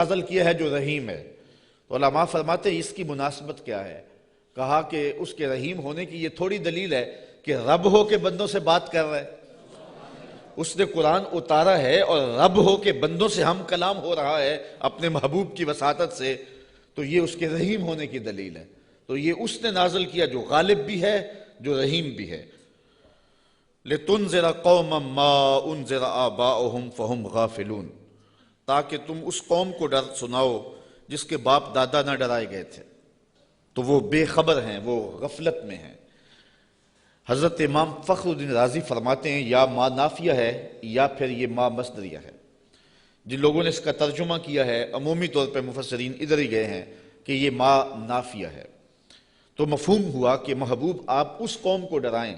نازل کیا ہے جو رحیم ہے۔ تو علماء فرماتے ہیں اس کی مناسبت کیا ہے؟ کہا کہ اس کے رحیم ہونے کی یہ تھوڑی دلیل ہے کہ رب ہو کے بندوں سے بات کر رہا ہے، اس نے قرآن اتارا ہے اور رب ہو کے بندوں سے ہم کلام ہو رہا ہے اپنے محبوب کی وساطت سے، تو یہ اس کے رحیم ہونے کی دلیل ہے۔ تو یہ اس نے نازل کیا جو غالب بھی ہے، جو رحیم بھی ہے۔ لِتُنذِرَ قَوْمًا مَّا أُنذِرَ آبَاؤُهُمْ فَهُمْ غَافِلُونَ، تاکہ تم اس قوم کو ڈر سناؤ جس کے باپ دادا نہ ڈرائے گئے تھے، تو وہ بے خبر ہیں، وہ غفلت میں ہیں۔ حضرت امام فخر الدین رازی فرماتے ہیں یا ما نافیہ ہے یا پھر یہ ما مصدریہ ہے۔ جن لوگوں نے اس کا ترجمہ کیا ہے عمومی طور پہ مفسرین ادھر ہی گئے ہیں کہ یہ ما نافیہ ہے، تو مفہوم ہوا کہ محبوب آپ اس قوم کو ڈرائیں،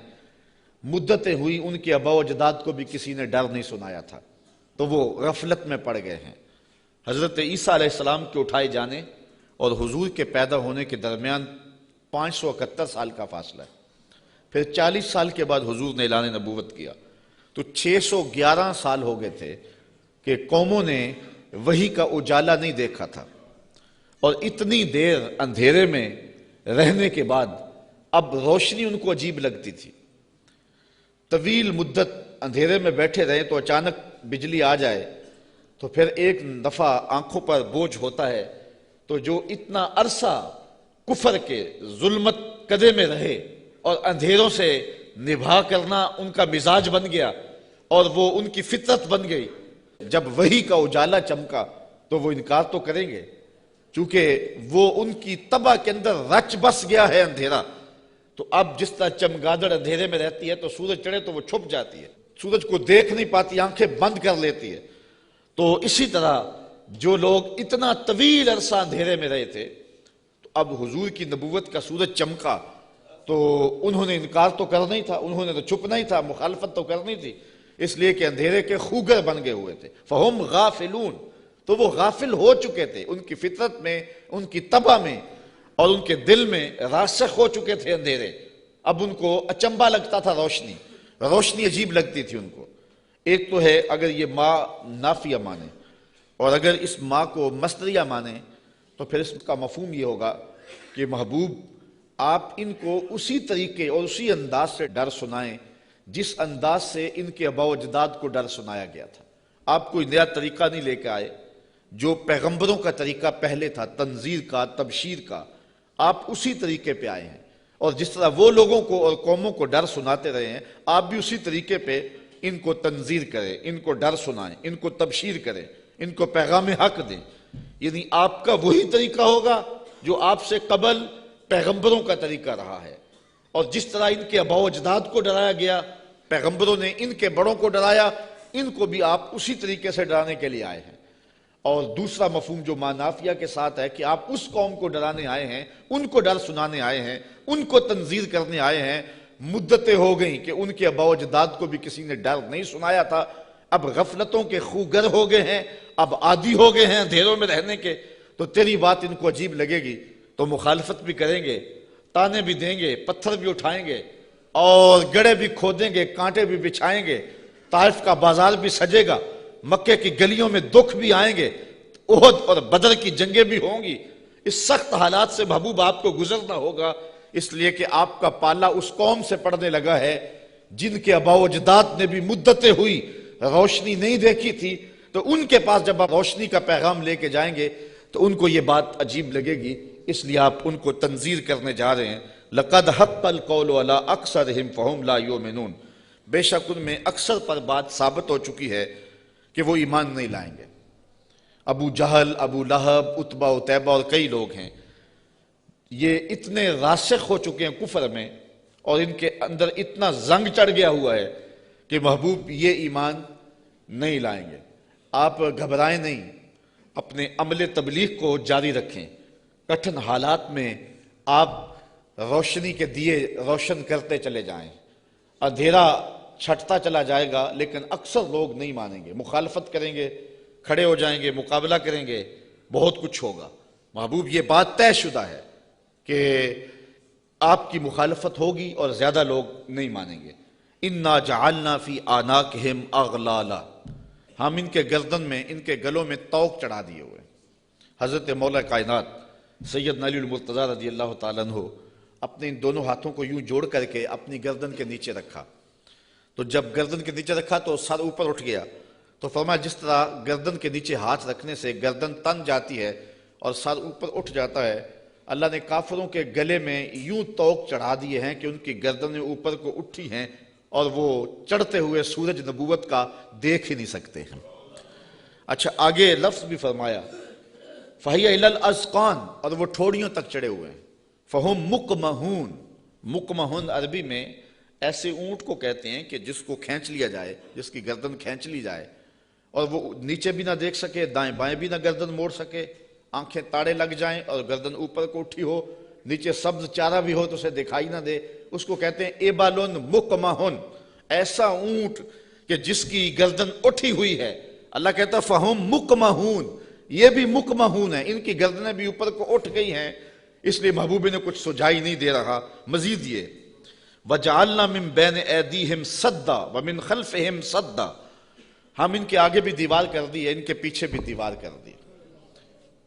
مدتیں ہوئی ان کے آباء و اجداد کو بھی کسی نے ڈر نہیں سنایا تھا، تو وہ غفلت میں پڑ گئے ہیں۔ حضرت عیسیٰ علیہ السلام کے اٹھائے جانے اور حضور کے پیدا ہونے کے درمیان 571 سال کا فاصلہ ہے، پھر 40 سال کے بعد حضور نے اعلان نبوت کیا، تو 611 سال ہو گئے تھے کہ قوموں نے وحی کا اجالا نہیں دیکھا تھا، اور اتنی دیر اندھیرے میں رہنے کے بعد اب روشنی ان کو عجیب لگتی تھی۔ طویل مدت اندھیرے میں بیٹھے رہے تو اچانک بجلی آ جائے تو پھر ایک دفعہ آنکھوں پر بوجھ ہوتا ہے، تو جو اتنا عرصہ کفر کے ظلمت قدے میں رہے اور اندھیروں سے نبھا کرنا ان کا مزاج بن گیا اور وہ ان کی فطرت بن گئی، جب وحی کا اجالا چمکا تو وہ انکار تو کریں گے، چونکہ وہ ان کی طبع کے اندر رچ بس گیا ہے اندھیرا۔ تو اب جس طرح چمگادڑ اندھیرے میں رہتی ہے تو سورج چڑھے تو وہ چھپ جاتی ہے، سورج کو دیکھ نہیں پاتی، آنکھیں بند کر لیتی ہے۔ تو اسی طرح جو لوگ اتنا طویل عرصہ اندھیرے میں رہے تھے، تو اب حضور کی نبوت کا سورج چمکا تو انہوں نے انکار تو کرنا ہی تھا، انہوں نے تو چھپنا ہی تھا، مخالفت تو کرنی تھی، اس لیے کہ اندھیرے کے خوگر بن گئے ہوئے تھے۔ فَهُمْ غَافِلُونَ، تو وہ غافل ہو چکے تھے، ان کی فطرت میں، ان کی طبع میں اور ان کے دل میں راسخ ہو چکے تھے اندھیرے۔ اب ان کو اچنبا لگتا تھا روشنی، روشنی عجیب لگتی تھی ان کو۔ ایک تو ہے اگر یہ ما نافیہ مانے، اور اگر اس ما کو مصدریہ مانے تو پھر اس کا مفہوم یہ ہوگا کہ محبوب آپ ان کو اسی طریقے اور اسی انداز سے ڈر سنائیں جس انداز سے ان کے آباء و اجداد کو ڈر سنایا گیا تھا۔ آپ کوئی نیا طریقہ نہیں لے کے آئے، جو پیغمبروں کا طریقہ پہلے تھا، تنذیر کا، تبشیر کا، آپ اسی طریقے پہ آئے ہیں، اور جس طرح وہ لوگوں کو اور قوموں کو ڈر سناتے رہے ہیں، آپ بھی اسی طریقے پہ ان کو تنذیر کریں، ان کو ڈر سنائیں، ان کو تبشیر کریں، ان کو پیغام حق دیں۔ یعنی آپ کا وہی طریقہ ہوگا جو آپ سے قبل پیغمبروں کا طریقہ رہا ہے، اور جس طرح ان کے آباء و اجداد کو ڈرایا گیا، پیغمبروں نے ان کے بڑوں کو ڈرایا، ان کو بھی آپ اسی طریقے سے ڈرانے کے لیے آئے ہیں۔ اور دوسرا مفہوم جو ما نافیہ کے ساتھ ہے کہ آپ اس قوم کو ڈرانے آئے ہیں، ان کو ڈر سنانے آئے ہیں، ان کو تنذیر کرنے آئے ہیں۔ مدتیں ہو گئیں کہ ان کے آباء و اجداد کو بھی کسی نے ڈر نہیں سنایا تھا، اب غفلتوں کے خوگر ہو گئے ہیں، اب عادی ہو گئے ہیں اندھیروں میں رہنے کے، تو تیری بات ان کو عجیب لگے گی تو مخالفت بھی کریں گے، تانے بھی دیں گے، پتھر بھی اٹھائیں گے، اور گڑھے بھی کھودیں گے، کانٹے بھی بچھائیں گے، طائف کا بازار بھی سجے گا، مکے کی گلیوں میں دکھ بھی آئیں گے، احد اور بدر کی جنگیں بھی ہوں گی۔ اس سخت حالات سے محبوب آپ کو گزرنا ہوگا، اس لیے کہ آپ کا پالا اس قوم سے پڑنے لگا ہے جن کے آباء و اجداد نے بھی مدتیں ہوئی روشنی نہیں دیکھی تھی، تو ان کے پاس جب آپ روشنی کا پیغام لے کے جائیں گے تو ان کو یہ بات عجیب لگے گی، اس لیے آپ ان کو تنذیر کرنے جا رہے ہیں۔ لَقَدْ حَقَّ الْقَوْلُ عَلَىٰ أَكْثَرِهِمْ فَهُمْ لَا يُؤْمِنُونَ، بے شک ان میں اکثر پر بات ثابت ہو چکی ہے کہ وہ ایمان نہیں لائیں گے۔ ابو جہل، ابو لہب، عتبہ عتیبہ اور کئی لوگ ہیں، یہ اتنے راسخ ہو چکے ہیں کفر میں، اور ان کے اندر اتنا زنگ چڑھ گیا ہوا ہے کہ محبوب یہ ایمان نہیں لائیں گے۔ آپ گھبرائیں نہیں، اپنے عمل تبلیغ کو جاری رکھیں، کٹھن حالات میں آپ روشنی کے دیے روشن کرتے چلے جائیں، اندھیرا چھٹتا چلا جائے گا لیکن اکثر لوگ نہیں مانیں گے، مخالفت کریں گے، کھڑے ہو جائیں گے، مقابلہ کریں گے، بہت کچھ ہوگا۔ محبوب یہ بات طے شدہ ہے کہ آپ کی مخالفت ہوگی اور زیادہ لوگ نہیں مانیں گے۔ اِنَّا جَعَلْنَا فِي أَعْنَاقِهِمْ أَغْلَالًا، ہم ان کے گردن میں، ان کے گلوں میں طوق چڑھا دیے ہوئے ہیں۔ حضرت مولا کائنات سیدنا علی المرتضیٰ رضی اللہ تعالیٰ عنہ اپنے ان دونوں ہاتھوں کو یوں جوڑ کر کے اپنی گردن کے نیچے رکھا. تو جب گردن کے نیچے رکھا تو سر اوپر اٹھ گیا. تو فرمایا جس طرح گردن کے نیچے ہاتھ رکھنے سے گردن تن جاتی ہے اور سر اوپر اٹھ جاتا ہے، اللہ نے کافروں کے گلے میں یوں طوق چڑھا دیے ہیں کہ ان کی گردنیں اوپر کو اٹھی ہیں اور وہ چڑھتے ہوئے سورج نبوت کا دیکھ ہی نہیں سکتے ہیں. اچھا آگے لفظ بھی فرمایا فَهِيَ إِلَى الْأَذْقَانِ، اور وہ ٹھوڑیوں تک چڑھے ہوئے ہیں. فَهُمْ مُقْمَحُونَ. مقمحون عربی میں ایسے اونٹ کو کہتے ہیں کہ جس کو کھینچ لیا جائے، جس کی گردن کھینچ لی جائے اور وہ نیچے بھی نہ دیکھ سکے، دائیں بائیں بھی نہ گردن موڑ سکے، آنکھیں تاڑے لگ جائیں اور گردن اوپر کو اٹھی ہو، نیچے سبز چارہ بھی ہو تو اسے دکھائی نہ دے، اس کو کہتے ہیں ایبالن مقمحن. ایسا اونٹ کہ جس کی گردن اٹھی ہوئی ہے. اللہ کہتا ہے فہم مقمحون، یہ بھی مقمحون ہیں، ان کی گردنیں بھی اوپر کو اٹھ گئی ہیں. اس لیے محبوب نے کچھ سجائی نہیں دے رہا. مزید یہ وَجَعَلْنَا مِن بَيْنِ أَيْدِيهِمْ سَدًّا وَمِن خَلْفِهِمْ سَدًّا، ہم ان کے آگے بھی دیوار کر دی ہے، ان کے پیچھے بھی دیوار کر دی.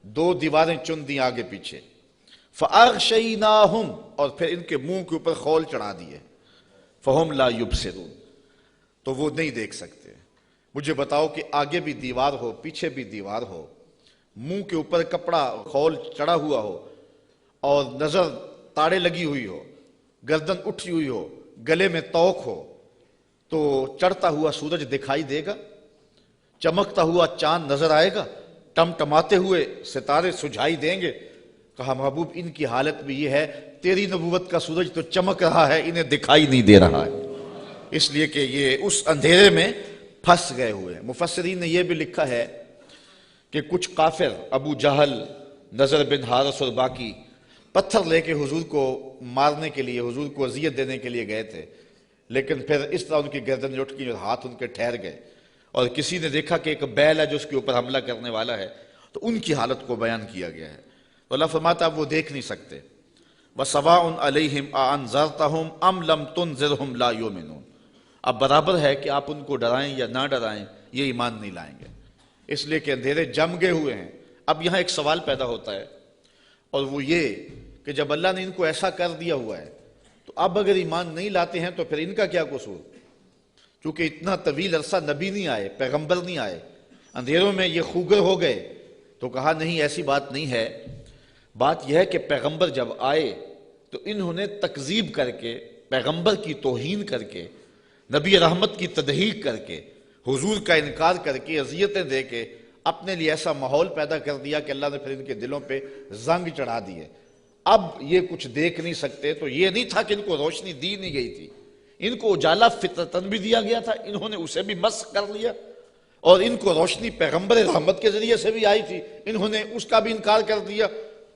دو دیواریں چن دی آگے پیچھے. فَأَغْشَيْنَاهُمْ، اور پھر ان کے منہ کے اوپر خول چڑھا دیے. فَهُمْ لَا يُبْصِرُونَ، تو وہ نہیں دیکھ سکتے. مجھے بتاؤ کہ آگے بھی دیوار ہو، پیچھے بھی دیوار ہو، منہ کے اوپر کپڑا خول چڑھا ہوا ہو اور نظر تاڑے لگی ہوئی ہو، گردن اٹھی ہوئی ہو، گلے میں طوق ہو، تو چڑھتا ہوا سورج دکھائی دے گا؟ چمکتا ہوا چاند نظر آئے گا؟ ٹمٹماتے ہوئے ستارے سجھائی دیں گے؟ کہا محبوب ان کی حالت بھی یہ ہے، تیری نبوت کا سورج تو چمک رہا ہے، انہیں دکھائی نہیں دے رہا ہے، اس لیے کہ یہ اس اندھیرے میں پھنس گئے ہوئے ہیں. مفسرین نے یہ بھی لکھا ہے کہ کچھ کافر ابو جہل، نضر بن حارث اور باقی پتھر لے کے حضور کو مارنے کے لیے، حضور کو اذیت دینے کے لیے گئے تھے، لیکن پھر اس طرح ان کی گردن اٹھ گئی اور ہاتھ ان کے ٹھہر گئے. اور کسی نے دیکھا کہ ایک بیل ہے جو اس کے اوپر حملہ کرنے والا ہے، تو ان کی حالت کو بیان کیا گیا ہے. تو اللہ فرماتا اب وہ دیکھ نہیں سکتے. وَسَوَاءٌ عَلَيْهِمْ أَأَنذَرْتَهُمْ أَمْ لَمْ تُنذِرْهُمْ لَا يُؤْمِنُونَ. اب برابر ہے کہ آپ ان کو ڈرائیں یا نہ ڈرائیں، یہ ایمان نہیں لائیں گے، اس لیے کہ اندھیرے جم گئے ہوئے ہیں. اب یہاں ایک سوال پیدا ہوتا ہے، اور وہ یہ کہ جب اللہ نے ان کو ایسا کر دیا ہوا ہے تو اب اگر ایمان نہیں لاتے ہیں تو پھر ان کا کیا قصور؟ چونکہ اتنا طویل عرصہ نبی نہیں آئے، پیغمبر نہیں آئے، اندھیروں میں یہ خوگر ہو گئے. تو کہا نہیں، ایسی بات نہیں ہے. بات یہ ہے کہ پیغمبر جب آئے تو انہوں نے تکذیب کر کے، پیغمبر کی توہین کر کے، نبی رحمت کی تدحیق کر کے، حضور کا انکار کر کے، اذیتیں دے کے اپنے لیے ایسا ماحول پیدا کر دیا کہ اللہ نے پھر ان کے دلوں پہ زنگ چڑھا دیے. اب یہ کچھ دیکھ نہیں سکتے. تو یہ نہیں تھا کہ ان کو روشنی دی نہیں گئی تھی، ان کو اجالا فطرتاً بھی دیا گیا تھا، انہوں نے اسے بھی مسخ کر لیا، اور ان کو روشنی پیغمبر رحمت کے ذریعے سے بھی آئی تھی، انہوں نے اس کا بھی انکار کر دیا.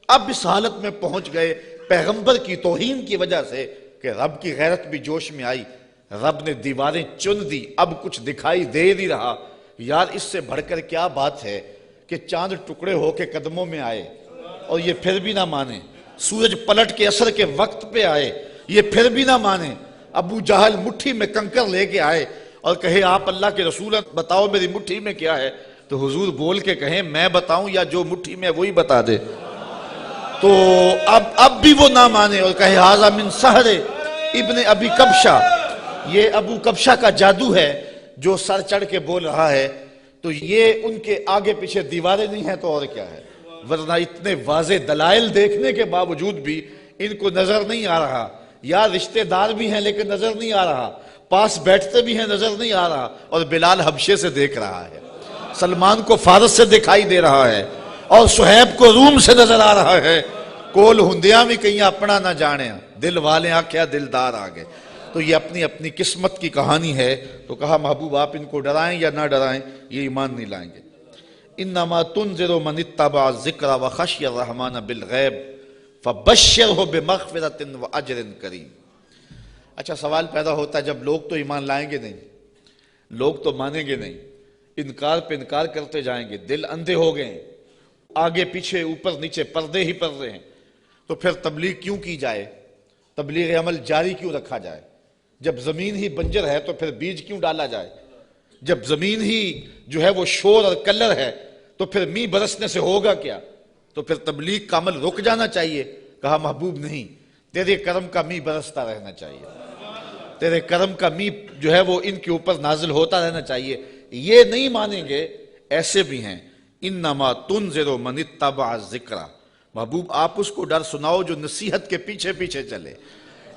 اب اس حالت میں پہنچ گئے پیغمبر کی توہین کی وجہ سے کہ رب کی غیرت بھی جوش میں آئی. رب نے دیواریں چن دی، اب کچھ دکھائی دے نہیں رہا. یار اس سے بڑھ کر کیا بات ہے کہ چاند ٹکڑے ہو کے قدموں میں آئے اور یہ پھر بھی نہ مانے. سورج پلٹ کے عصر کے وقت پہ آئے، یہ پھر بھی نہ مانے. ابو جہل مٹھی میں کنکر لے کے آئے اور کہے آپ اللہ کے رسول ہیں، بتاؤ میری مٹھی میں کیا ہے. تو حضور بول کے کہیں میں بتاؤں یا جو مٹھی میں وہی بتا دے. تو اب بھی وہ نہ مانے اور کہے ھذا من سحر ابن ابی کبشہ، یہ ابو کبشہ کا جادو ہے جو سر چڑھ کے بول رہا ہے. تو یہ ان کے آگے پیچھے دیواریں نہیں ہیں تو اور کیا ہے، ورنہ اتنے واضح دلائل دیکھنے کے باوجود بھی ان کو نظر نہیں آ رہا. یا رشتہ دار بھی ہیں لیکن نظر نہیں آ رہا، پاس بیٹھتے بھی ہیں نظر نہیں آ رہا. اور بلال حبشے سے دیکھ رہا ہے، سلمان کو فارس سے دکھائی دے رہا ہے، اور صہیب کو روم سے نظر آ رہا ہے. کول ہندیاں بھی کہیں اپنا نہ جانے، دل والے آکھیا دلدار آگے. تو یہ اپنی اپنی قسمت کی کہانی ہے. تو کہا محبوب آپ ان کو ڈرائیں یا نہ ڈرائیں، یہ ایمان نہیں لائیں گے. انما تنذر من اتبع الذکر وخشی الرحمن بالغیب فبشرہ بمغفرۃ واجر کریم. اچھا سوال پیدا ہوتا ہے جب لوگ تو ایمان لائیں گے نہیں، لوگ تو مانیں گے نہیں، انکار پہ انکار کرتے جائیں گے، دل اندھے ہو گئے ہیں، آگے پیچھے اوپر نیچے پردے ہی پردے ہیں، تو پھر تبلیغ کیوں کی جائے، تبلیغ عمل جاری کیوں رکھا جائے؟ جب زمین ہی بنجر ہے تو پھر بیج کیوں ڈالا جائے؟ جب زمین ہی جو ہے وہ شور اور کلر ہے تو پھر می برسنے سے ہوگا کیا؟ تو پھر تبلیغ کا عمل رک جانا چاہیے؟ کہا محبوب نہیں، تیرے کرم کا می برستا رہنا چاہیے، تیرے کرم کا می جو ہے وہ ان کے اوپر نازل ہوتا رہنا چاہیے۔ یہ نہیں مانیں گے، ایسے بھی ہیں، انما تنذر من اتبع الذکر، محبوب آپ اس کو ڈر سناؤ جو نصیحت کے پیچھے پیچھے چلے۔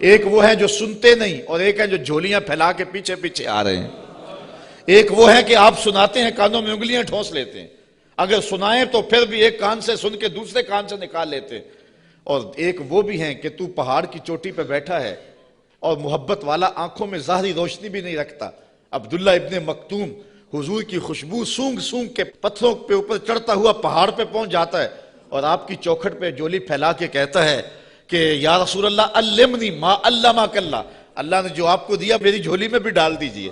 ایک وہ ہیں جو سنتے نہیں، اور ایک ہیں جو جھولیاں پھیلا کے پیچھے پیچھے آ رہے ہیں۔ ایک وہ ہے کہ آپ سناتے ہیں، کانوں میں انگلیاں ٹھونس لیتے ہیں، اگر سنائیں تو پھر بھی ایک کان سے سن کے دوسرے کان سے نکال لیتے ہیں۔ اور ایک وہ بھی ہیں کہ تو پہاڑ کی چوٹی پہ بیٹھا ہے اور محبت والا، آنکھوں میں ظاہری روشنی بھی نہیں رکھتا۔ عبداللہ ابن مکتوم حضور کی خوشبو سونگ سونگ کے پتھروں پہ اوپر چڑھتا ہوا پہاڑ پہ پہنچ جاتا ہے، اور آپ کی چوکھٹ پہ جولی پھیلا کے کہتا ہے کہ یا رسول اللہ علمنی ما علمک اللہ، اللہ نے جو آپ کو دیا میری جھولی میں بھی ڈال دیجئے۔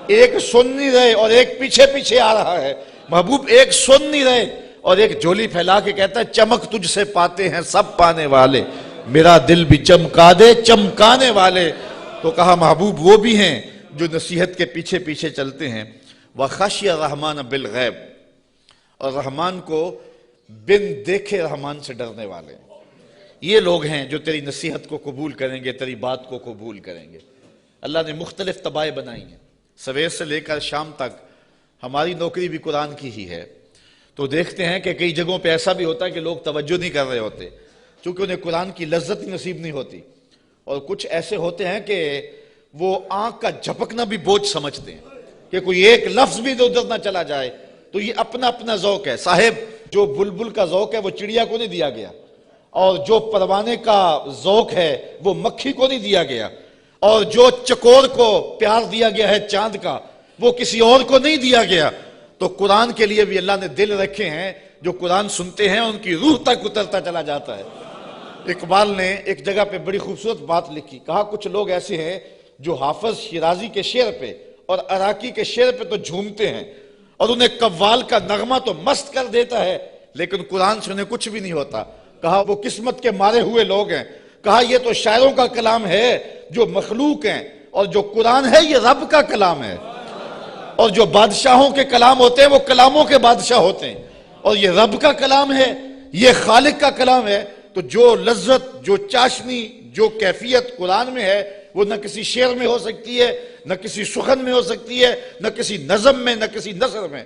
ایک سن نہیں رہے اور ایک پیچھے پیچھے آ رہا ہے۔ محبوب ایک سن نہیں رہے اور ایک جھولی پھیلا کے کہتا ہے چمک تجھ سے پاتے ہیں سب پانے والے، میرا دل بھی چمکا دے چمکانے والے۔ تو کہا محبوب وہ بھی ہیں جو نصیحت کے پیچھے پیچھے چلتے ہیں۔ وَخَشْيَ الرَّحْمَنَ بِالْغَيْبِ، اور رحمان کو بن دیکھے رحمان سے ڈرنے والے ہیں۔ یہ لوگ ہیں جو تیری نصیحت کو قبول کریں گے، تیری بات کو قبول کریں گے۔ اللہ نے مختلف طبائع بنائی ہیں، سویر سے لے کر شام تک ہماری نوکری بھی قرآن کی ہی ہے، تو دیکھتے ہیں کہ کئی جگہوں پہ ایسا بھی ہوتا ہے کہ لوگ توجہ نہیں کر رہے ہوتے چونکہ انہیں قرآن کی لذت ہی نصیب نہیں ہوتی، اور کچھ ایسے ہوتے ہیں کہ وہ آنکھ کا جھپکنا بھی بوجھ سمجھتے ہیں کہ کوئی ایک لفظ بھی ادھر نہ چلا جائے۔ تو یہ اپنا اپنا ذوق ہے صاحب، جو بلبل کا ذوق ہے وہ چڑیا کو نہیں دیا گیا، اور جو پروانے کا ذوق ہے وہ مکھی کو نہیں دیا گیا، اور جو چکور کو پیار دیا گیا ہے چاند کا وہ کسی اور کو نہیں دیا گیا۔ تو قرآن کے لیے بھی اللہ نے دل رکھے ہیں، جو قرآن سنتے ہیں ان کی روح تک اترتا چلا جاتا ہے۔ اقبال نے ایک جگہ پہ بڑی خوبصورت بات لکھی، کہا کچھ لوگ ایسے ہیں جو حافظ شیرازی کے شعر پہ اور عراقی کے شعر پہ تو جھومتے ہیں، اور انہیں قوال کا نغمہ تو مست کر دیتا ہے، لیکن قرآن سے انہیں کچھ بھی نہیں ہوتا۔ کہا وہ قسمت کے مارے ہوئے لوگ ہیں۔ کہا یہ تو شاعروں کا کلام ہے جو مخلوق ہیں، اور جو قرآن ہے یہ رب کا کلام ہے، اور جو بادشاہوں کے کلام ہوتے ہیں وہ کلاموں کے بادشاہ ہوتے ہیں، اور یہ رب کا کلام ہے، یہ خالق کا کلام ہے۔ تو جو لذت، جو چاشنی، جو کیفیت قرآن میں ہے وہ نہ کسی شعر میں ہو سکتی ہے، نہ کسی سخن میں ہو سکتی ہے، نہ کسی نظم میں، نہ کسی نثر میں،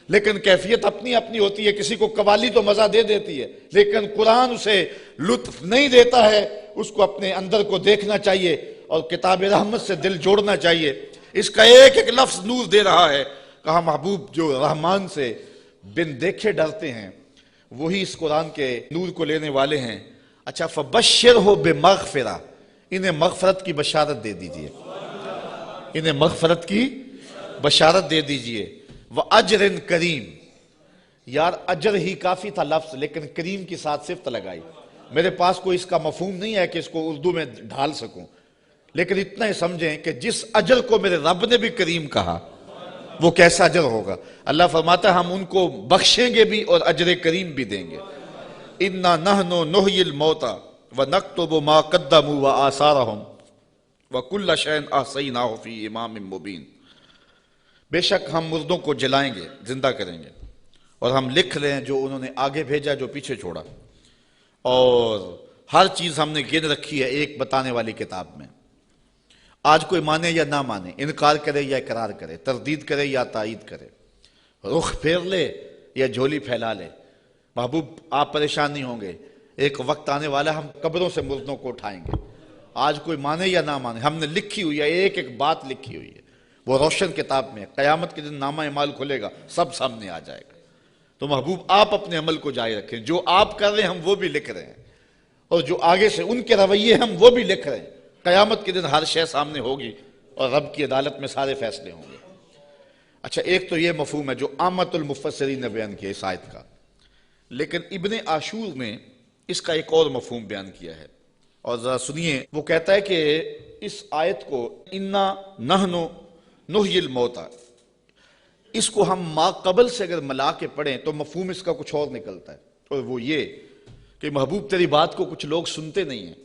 لیکن کیفیت اپنی اپنی ہوتی ہے۔ کسی کو قوالی تو مزہ دے دیتی ہے، لیکن قرآن اسے لطف نہیں دیتا ہے، اس کو اپنے اندر کو دیکھنا چاہیے اور کتاب رحمت سے دل جوڑنا چاہیے۔ اس کا ایک ایک لفظ نور دے رہا ہے۔ کہا محبوب جو رحمان سے بن دیکھے ڈرتے ہیں وہی اس قرآن کے نور کو لینے والے ہیں۔ اچھا فبشرہ بمغفرہ، انہیں مغفرت کی بشارت دے دیجئے، انہیں مغفرت کی بشارت دے دیجئے۔ وَأَجْرٍ کریم، یار اجر ہی کافی تھا لفظ، لیکن کریم کی ساتھ صفت لگائی۔ میرے پاس کوئی اس کا مفہوم نہیں ہے کہ اس کو اردو میں ڈھال سکوں، لیکن اتنا ہی سمجھیں کہ جس اجر کو میرے رب نے بھی کریم کہا وہ کیسا اجر ہوگا۔ اللہ فرماتا ہے ہم ان کو بخشیں گے بھی اور اجر کریم بھی دیں گے۔ اِنَّا نَحْنُ نُحْيِي الْمَوْتَى وَنَكْتُبُ مَا قَدَّمُوا وَآثَارَهُمْ وَكُلَّ شَيْءٍ أَحْصَيْنَاهُ فِي إِمَامٍ مُبِينٍ، بے شک ہم مردوں کو جلائیں گے، زندہ کریں گے، اور ہم لکھ لیں جو انہوں نے آگے بھیجا جو پیچھے چھوڑا، اور ہر چیز ہم نے گن رکھی ہے ایک بتانے والی کتاب میں۔ آج کوئی مانے یا نہ مانے، انکار کرے یا اقرار کرے، تردید کرے یا تائید کرے، رخ پھیر لے یا جھولی پھیلا لے، محبوب آپ پریشان نہیں ہوں گے۔ ایک وقت آنے والا ہم قبروں سے مردوں کو اٹھائیں گے۔ آج کوئی مانے یا نہ مانے، ہم نے لکھی ہوئی ہے، ایک ایک بات لکھی ہوئی ہے، وہ روشن کتاب میں۔ قیامت کے دن نامہ اعمال کھلے گا، سب سامنے آ جائے گا۔ تو محبوب آپ اپنے عمل کو جاری رکھیں، جو آپ کر رہے ہیں ہم وہ بھی لکھ رہے ہیں، اور جو آگے سے ان کے رویے ہم وہ بھی لکھ رہے ہیں۔ قیامت کے دن ہر شے سامنے ہوگی اور رب کی عدالت میں سارے فیصلے ہوں گے۔ اچھا ایک تو یہ مفہوم ہے جو عامت المفسرین نے بیان کیا اس آیت کا، لیکن ابن عاشور نے اس کا ایک اور مفہوم بیان کیا ہے، اور ذرا سنیے۔ وہ کہتا ہے کہ اس آیت کو اِنَّا نَحْنُ نُحْيِي الْمَوْتَى، اس کو ہم ما قبل سے اگر ملا کے پڑھیں تو مفہوم اس کا کچھ اور نکلتا ہے، اور وہ یہ کہ محبوب تیری بات کو کچھ لوگ سنتے نہیں ہیں،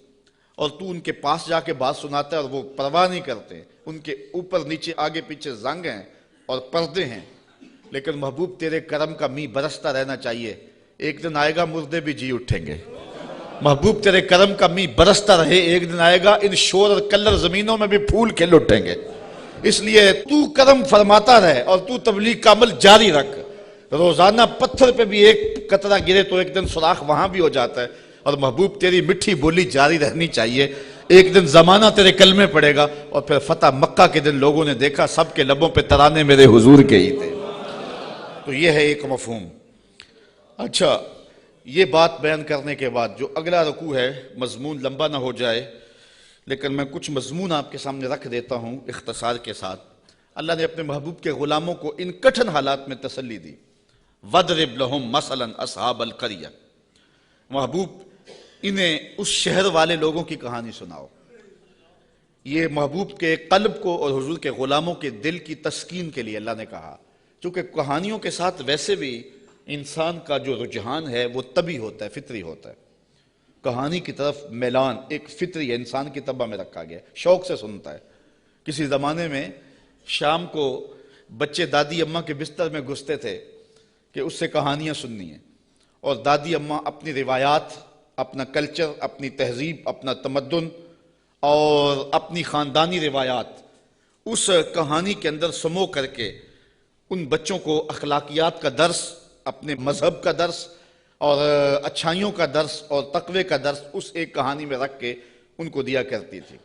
اور تو ان کے پاس جا کے بات سناتا ہے اور وہ پرواہ نہیں کرتے، ان کے اوپر نیچے آگے پیچھے زنگ ہیں اور پردے ہیں، لیکن محبوب تیرے کرم کا می برستا رہنا چاہیے ایک دن آئے گا مردے بھی جی اٹھیں گے۔ محبوب تیرے کرم کا می برستا رہے، ایک دن آئے گا ان شور اور کلر زمینوں میں بھی پھول کھل اٹھیں گے۔ اس لیے تو کرم فرماتا رہے اور تو تبلیغ کا عمل جاری رکھ۔ روزانہ پتھر پہ بھی ایک قطرہ گرے تو ایک دن سوراخ وہاں بھی ہو جاتا ہے، اور محبوب تیری مٹھی بولی جاری رہنی چاہیے۔ ایک دن زمانہ تیرے کلمے پڑے گا، اور پھر فتح مکہ کے دن لوگوں نے دیکھا سب کے لبوں پہ ترانے میرے حضور کے ہی تھے۔ تو یہ ہے ایک مفہوم۔ اچھا، یہ بات بیان کرنے کے بعد جو اگلا رکوع ہے، مضمون لمبا نہ ہو جائے لیکن میں کچھ مضمون آپ کے سامنے رکھ دیتا ہوں اختصار کے ساتھ۔ اللہ نے اپنے محبوب کے غلاموں کو ان کٹھن حالات میں تسلی دی۔ وَضْرِبْ لَهُمْ مَثَلًا أَصْحَابَ الْقَرْيَةِ، محبوب انہیں اس شہر والے لوگوں کی کہانی سناؤ۔ یہ محبوب کے قلب کو اور حضور کے غلاموں کے دل کی تسکین کے لیے اللہ نے کہا، چونکہ کہانیوں کے ساتھ ویسے بھی انسان کا جو رجحان ہے وہ طبعی ہوتا ہے، فطری ہوتا ہے۔ کہانی کی طرف میلان ایک فطری ہے، انسان کی طبع میں رکھا گیا، شوق سے سنتا ہے۔ کسی زمانے میں شام کو بچے دادی اماں کے بستر میں گھستے تھے کہ اس سے کہانیاں سننی ہیں، اور دادی اماں اپنی روایات، اپنا کلچر، اپنی تہذیب، اپنا تمدن اور اپنی خاندانی روایات اس کہانی کے اندر سمو کر کے ان بچوں کو اخلاقیات کا درس، اپنے مذہب کا درس اور اچھائیوں کا درس اور تقوی کا درس اس ایک کہانی میں رکھ کے ان کو دیا کرتی تھی۔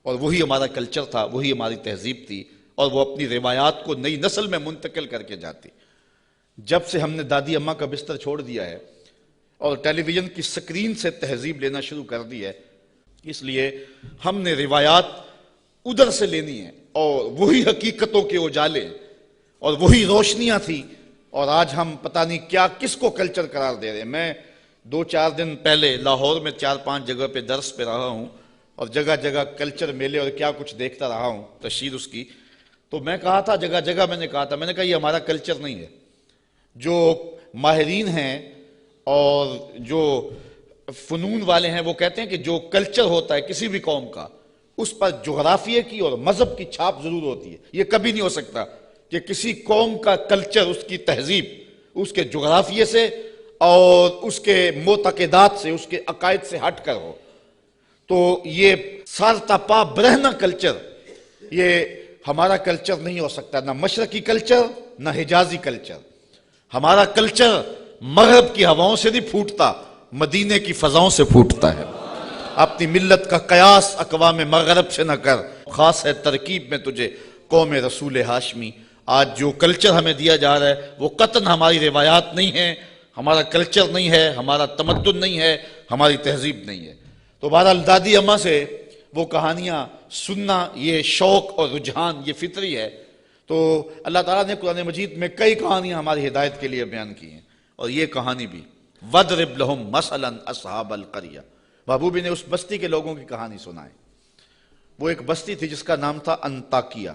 اور وہی ہمارا کلچر تھا، وہی ہماری تہذیب تھی، اور وہ اپنی روایات کو نئی نسل میں منتقل کر کے جاتی۔ جب سے ہم نے دادی اماں کا بستر چھوڑ دیا ہے اور ٹیلی ویژن کی سکرین سے تہذیب لینا شروع کر دی ہے، اس لیے ہم نے روایات ادھر سے لینی ہے، اور وہی حقیقتوں کے اجالے اور وہی روشنیاں تھی، اور آج ہم پتہ نہیں کیا کس کو کلچر قرار دے رہے ہیں۔ میں 2-4 دن پہلے لاہور میں 4-5 جگہ پہ درس پہ رہا ہوں، اور جگہ جگہ کلچر میلے اور کیا کچھ دیکھتا رہا ہوں، تشہیر اس کی۔ تو میں کہا تھا، جگہ جگہ میں نے کہا یہ ہمارا کلچر نہیں ہے۔ جو ماہرین ہیں اور جو فنون والے ہیں وہ کہتے ہیں کہ جو کلچر ہوتا ہے کسی بھی قوم کا، اس پر جغرافیے کی اور مذہب کی چھاپ ضرور ہوتی ہے۔ یہ کبھی نہیں ہو سکتا کہ کسی قوم کا کلچر، اس کی تہذیب، اس کے جغرافیے سے اور اس کے معتقدات سے، اس کے عقائد سے ہٹ کر ہو۔ تو یہ سارتا پا برہنہ کلچر، یہ ہمارا کلچر نہیں ہو سکتا، نہ مشرقی کلچر نہ حجازی کلچر۔ ہمارا کلچر مغرب کی ہواؤں سے نہیں پھوٹتا، مدینے کی فضاؤں سے پھوٹتا ہے۔ اپنی ملت کا قیاس اقوام مغرب سے نہ کر، خاص ہے ترکیب میں تجھے قوم رسول ہاشمی۔ آج جو کلچر ہمیں دیا جا رہا ہے وہ قطعاً ہماری روایات نہیں ہیں، ہمارا کلچر نہیں ہے، ہمارا تمدن نہیں ہے، ہماری تہذیب نہیں ہے۔ تو بہرحال دادی اماں سے وہ کہانیاں سننا، یہ شوق اور رجحان، یہ فطری ہے۔ تو اللہ تعالیٰ نے قرآن مجید میں کئی کہانیاں ہماری ہدایت کے لیے بیان کی ہیں، اور یہ کہانی بھی وَضْرِبْ لَهُمْ مَثَلًا أَصْحَابَ الْقَرْيَةِ، محبوبی نے اس بستی کے لوگوں کی کہانی سنائی۔ وہ ایک بستی تھی جس کا نام تھا انطاکیہ،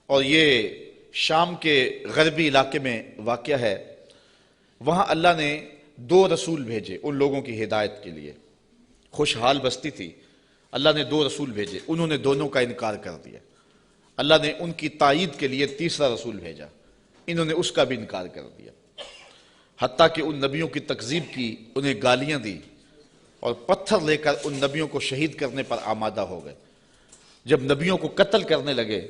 اور یہ شام کے غربی علاقے میں واقع ہے۔ وہاں اللہ نے 2 رسول بھیجے ان لوگوں کی ہدایت کے لیے۔ خوشحال بستی تھی، اللہ نے 2 رسول بھیجے، انہوں نے دونوں کا انکار کر دیا۔ اللہ نے ان کی تائید کے لیے 3را رسول بھیجا، انہوں نے اس کا بھی انکار کر دیا، حتیٰ کہ ان نبیوں کی تکذیب کی، انہیں گالیاں دی، اور پتھر لے کر ان نبیوں کو شہید کرنے پر آمادہ ہو گئے۔ جب نبیوں کو قتل کرنے لگے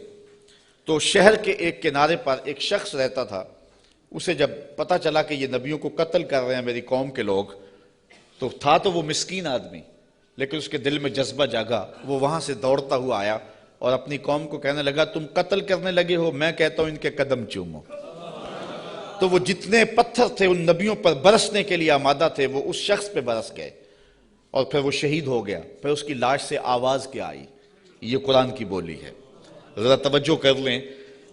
تو شہر کے ایک کنارے پر ایک شخص رہتا تھا، اسے جب پتہ چلا کہ یہ نبیوں کو قتل کر رہے ہیں میری قوم کے لوگ، تو تھا تو وہ مسکین آدمی، لیکن اس کے دل میں جذبہ جاگا، وہ وہاں سے دوڑتا ہوا آیا اور اپنی قوم کو کہنے لگا تم قتل کرنے لگے ہو، میں کہتا ہوں ان کے قدم چومو۔ تو وہ جتنے پتھر تھے ان نبیوں پر برسنے کے لیے آمادہ تھے وہ اس شخص پہ برس گئے، اور پھر وہ شہید ہو گیا۔ پھر اس کی لاش سے آواز کیا آئی، یہ قرآن کی بولی ہے۔ ذرا توجہ کر لیں،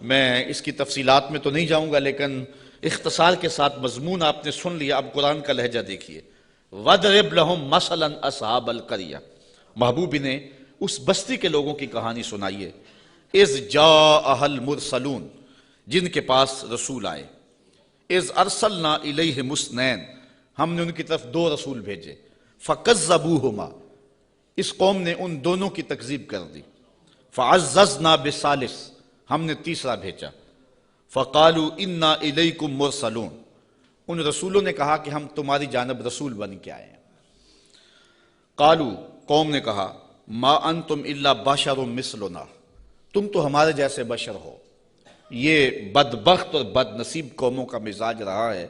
میں اس کی تفصیلات میں تو نہیں جاؤں گا، لیکن اختصار کے ساتھ مضمون آپ نے سن لیا، اب قرآن کا لہجہ دیکھیے۔ وَضْرِبْ لَهُمْ مَثَلًا أَصْحَابَ الْقَرْيَةِ، محبوبی نے اس بستی کے لوگوں کی کہانی سنائیے۔ اِذْ جَاءَهَا الْمُرْسَلُونَ، جن کے پاس رسول آئے۔ اِذْ أَرْسَلْنَا إِلَيْهِمُ اثْنَيْنِ، ہم نے ان کی طرف 2 رسول بھیجے۔ فَكَذَّبُوهُمَا، اس قوم نے ان دونوں کی تکذیب کر دی۔ فَعَزَّزْنَا بِثَالِثٍ، ہم نے 3را بھیجا۔ فَقَالُوا إِنَّا إِلَيْكُمْ مُرْسَلُونَ، ان رسولوں نے کہا کہ ہم تمہاری جانب رسول بن کے آئے ہیں۔ قالو، قوم نے کہا، ما انتم الا بشر مثلنا، تم تو ہمارے جیسے بشر ہو۔ یہ بدبخت اور بد نصیب قوموں کا مزاج رہا ہے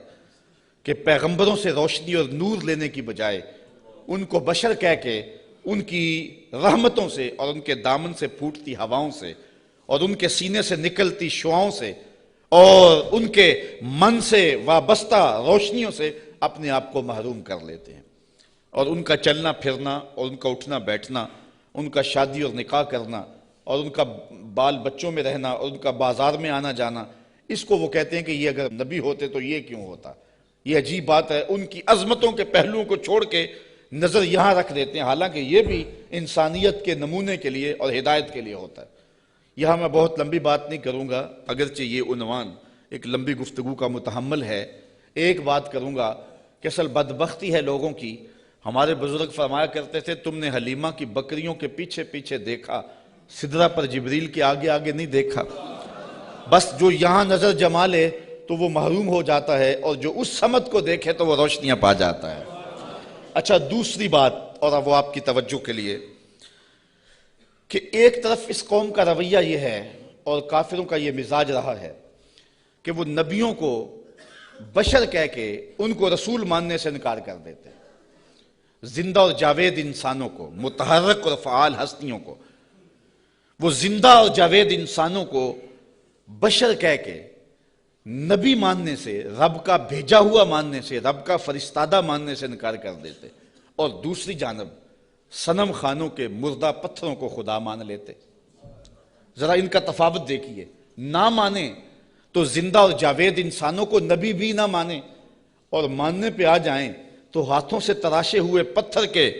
کہ پیغمبروں سے روشنی اور نور لینے کی بجائے ان کو بشر کہہ کے ان کی رحمتوں سے اور ان کے دامن سے پھوٹتی ہواؤں سے اور ان کے سینے سے نکلتی شعاؤں سے اور ان کے من سے وابستہ روشنیوں سے اپنے آپ کو محروم کر لیتے ہیں، اور ان کا چلنا پھرنا اور ان کا اٹھنا بیٹھنا، ان کا شادی اور نکاح کرنا اور ان کا بال بچوں میں رہنا اور ان کا بازار میں آنا جانا، اس کو وہ کہتے ہیں کہ یہ اگر نبی ہوتے تو یہ کیوں ہوتا۔ یہ عجیب بات ہے، ان کی عظمتوں کے پہلوؤں کو چھوڑ کے نظر یہاں رکھ دیتے ہیں، حالانکہ یہ بھی انسانیت کے نمونے کے لیے اور ہدایت کے لیے ہوتا ہے۔ یہاں میں بہت لمبی بات نہیں کروں گا، اگرچہ یہ عنوان ایک لمبی گفتگو کا متحمل ہے۔ ایک بات کروں گا کہ اصل بدبختی ہے لوگوں کی۔ ہمارے بزرگ فرمایا کرتے تھے، تم نے حلیمہ کی بکریوں کے پیچھے پیچھے دیکھا، سدرہ پر جبریل کے آگے آگے نہیں دیکھا۔ بس جو یہاں نظر جما لے تو وہ محروم ہو جاتا ہے، اور جو اس سمت کو دیکھے تو وہ روشنیاں پا جاتا ہے۔ اچھا، دوسری بات، اور اب وہ آپ کی توجہ کے لیے، کہ ایک طرف اس قوم کا رویہ یہ ہے اور کافروں کا یہ مزاج رہا ہے کہ وہ نبیوں کو بشر کہہ کے ان کو رسول ماننے سے انکار کر دیتے، زندہ اور جاوید انسانوں کو، متحرک اور فعال ہستیوں کو، وہ زندہ اور جاوید انسانوں کو بشر کہہ کے نبی ماننے سے، رب کا بھیجا ہوا ماننے سے، رب کا فرستادہ ماننے سے انکار کر دیتے، اور دوسری جانب صنم خانوں کے مردہ پتھروں کو خدا مان لیتے۔ ذرا ان کا تفاوت دیکھیے، نہ مانے تو زندہ اور جاوید انسانوں کو نبی بھی نہ مانے، اور ماننے پہ آ جائیں تو ہاتھوں سے تراشے ہوئے پتھر کے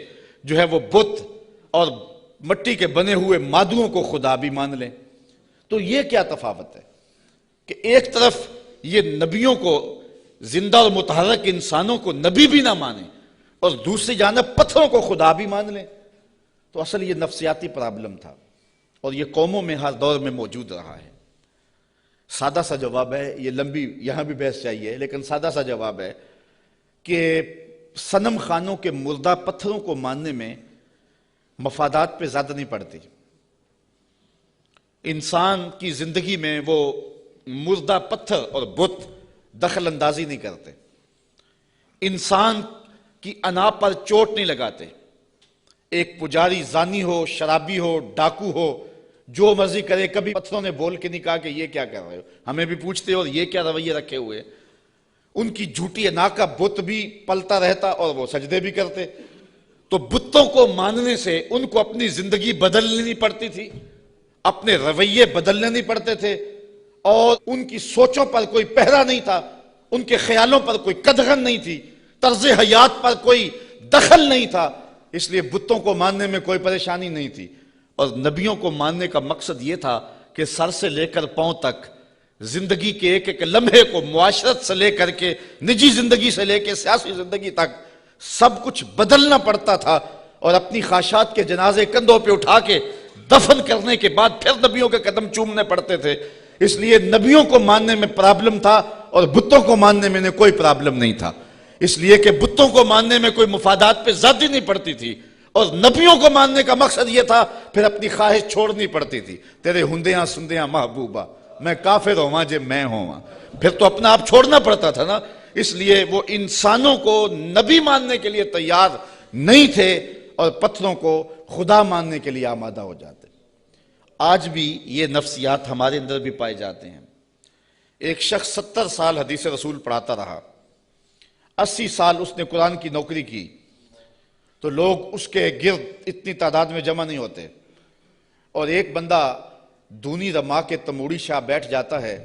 جو ہے وہ بت اور مٹی کے بنے ہوئے مادوں کو خدا بھی مان لیں۔ تو یہ کیا تفاوت ہے کہ ایک طرف یہ نبیوں کو، زندہ اور متحرک انسانوں کو نبی بھی نہ مانے، اور دوسری جانب پتھروں کو خدا بھی مان لیں۔ تو اصل یہ نفسیاتی پرابلم تھا، اور یہ قوموں میں ہر دور میں موجود رہا ہے۔ سادہ سا جواب ہے، یہ لمبی یہاں بھی بحث چاہیے، لیکن سادہ سا جواب ہے کہ صنم خانوں کے مردہ پتھروں کو ماننے میں مفادات پہ زیادہ نہیں پڑتی۔ انسان کی زندگی میں وہ مردہ پتھر اور بت دخل اندازی نہیں کرتے، انسان کی انا پر چوٹ نہیں لگاتے۔ ایک پجاری زانی ہو، شرابی ہو، ڈاکو ہو، جو مرضی کرے، کبھی پتھروں نے بول کے نہیں کہا کہ یہ کیا کر رہے ہو، ہمیں بھی پوچھتے اور یہ کیا رویے رکھے ہوئے۔ ان کی جھوٹی انا کا بت بھی پلتا رہتا اور وہ سجدے بھی کرتے۔ تو بتوں کو ماننے سے ان کو اپنی زندگی بدلنی نہیں پڑتی تھی، اپنے رویے بدلنے نہیں پڑتے تھے، اور ان کی سوچوں پر کوئی پہرا نہیں تھا، ان کے خیالوں پر کوئی قدغن نہیں تھی، طرز حیات پر کوئی دخل نہیں تھا، اس لیے بتوں کو ماننے میں کوئی پریشانی نہیں تھی۔ اور نبیوں کو ماننے کا مقصد یہ تھا کہ سر سے لے کر پاؤں تک زندگی کے ایک ایک لمحے کو، معاشرت سے لے کر کے نجی زندگی سے لے کے سیاسی زندگی تک سب کچھ بدلنا پڑتا تھا، اور اپنی خواہشات کے جنازے کندھوں پہ اٹھا کے دفن کرنے کے بعد پھر نبیوں کے قدم چومنے پڑتے تھے۔ اس لیے نبیوں کو ماننے میں پرابلم تھا اور بتوں کو ماننے میں کوئی پرابلم نہیں تھا، اس لیے کہ بتوں کو ماننے میں کوئی مفادات پہ زیادتی نہیں پڑتی تھی، اور نبیوں کو ماننے کا مقصد یہ تھا پھر اپنی خواہش چھوڑنی پڑتی تھی۔ تیرے ہندیاں سندیاں محبوبہ، میں کافر ہوا جے میں ہوا، پھر تو اپنا آپ چھوڑنا پڑتا تھا نا۔ اس لیے وہ انسانوں کو نبی ماننے کے لیے تیار نہیں تھے اور پتھروں کو خدا ماننے کے لیے آمادہ ہو جاتے۔ آج بھی یہ نفسیات ہمارے اندر بھی پائے جاتے ہیں۔ ایک شخص 70 سال حدیث رسول پڑھاتا رہا، 80 سال اس نے قرآن کی نوکری کی، تو لوگ اس کے گرد اتنی تعداد میں جمع نہیں ہوتے، اور ایک بندہ دونی رما کے تموڑی شاہ بیٹھ جاتا ہے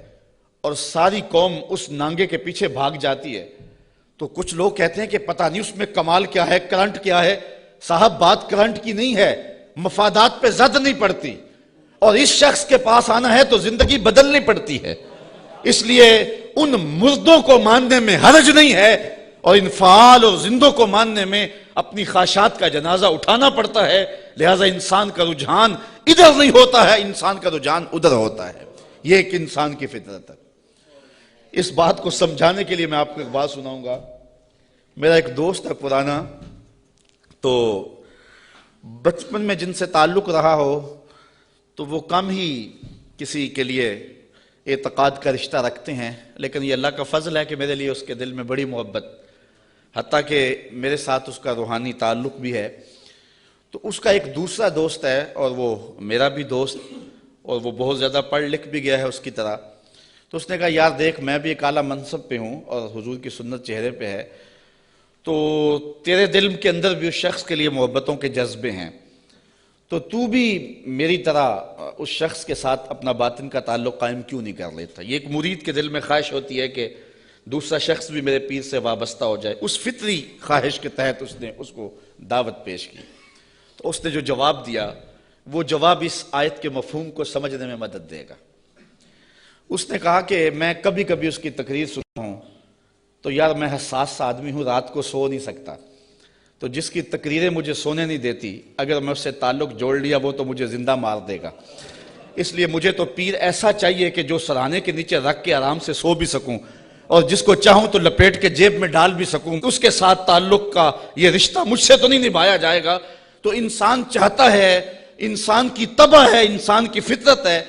اور ساری قوم اس نانگے کے پیچھے بھاگ جاتی ہے، تو کچھ لوگ کہتے ہیں کہ پتہ نہیں اس میں کمال کیا ہے، کرنٹ کیا ہے۔ صاحب بات کرنٹ کی نہیں ہے، مفادات پہ زد نہیں پڑتی، اور اس شخص کے پاس آنا ہے تو زندگی بدلنی پڑتی ہے۔ اس لیے ان مردوں کو ماننے میں حرج نہیں ہے، اور ان فعال اور زندوں کو ماننے میں اپنی خواہشات کا جنازہ اٹھانا پڑتا ہے۔ لہٰذا انسان کا رجحان ادھر نہیں ہوتا ہے، انسان کا رجحان ادھر ہوتا ہے۔ یہ ایک انسان کی فطرت ہے۔ اس بات کو سمجھانے کے لیے میں آپ کو ایک بات سناؤں گا. میرا ایک دوست ہے پرانا، تو بچپن میں جن سے تعلق رہا ہو تو وہ کم ہی کسی کے لیے اعتقاد کا رشتہ رکھتے ہیں، لیکن یہ اللہ کا فضل ہے کہ میرے لیے اس کے دل میں بڑی محبت، حتیٰ کہ میرے ساتھ اس کا روحانی تعلق بھی ہے. تو اس کا ایک دوسرا دوست ہے اور وہ میرا بھی دوست، اور وہ بہت زیادہ پڑھ لکھ بھی گیا ہے اس کی طرح. تو اس نے کہا یار دیکھ، میں بھی ایک اعلیٰ منصب پہ ہوں اور حضور کی سنت چہرے پہ ہے، تو تیرے دل کے اندر بھی اس شخص کے لیے محبتوں کے جذبے ہیں، تو بھی میری طرح اس شخص کے ساتھ اپنا باطن کا تعلق قائم کیوں نہیں کر لیتا. یہ ایک مرید کے دل میں خواہش ہوتی ہے کہ دوسرا شخص بھی میرے پیر سے وابستہ ہو جائے. اس فطری خواہش کے تحت اس نے اس کو دعوت پیش کی. تو اس نے جو جواب دیا وہ جواب اس آیت کے مفہوم کو سمجھنے میں مدد دے گا. اس نے کہا کہ میں کبھی کبھی اس کی تقریر سنتا ہوں تو یار میں حساس سا آدمی ہوں، رات کو سو نہیں سکتا، تو جس کی تقریریں مجھے سونے نہیں دیتی، اگر میں اس سے تعلق جوڑ لیا وہ تو مجھے زندہ مار دے گا. اس لیے مجھے تو پیر ایسا چاہیے کہ جو سرانے کے نیچے رکھ کے آرام سے سو بھی سکوں، اور جس کو چاہوں تو لپیٹ کے جیب میں ڈال بھی سکوں. اس کے ساتھ تعلق کا یہ رشتہ مجھ سے تو نہیں نبھایا جائے گا. تو انسان چاہتا ہے، انسان کی طبع ہے، انسان کی فطرت ہے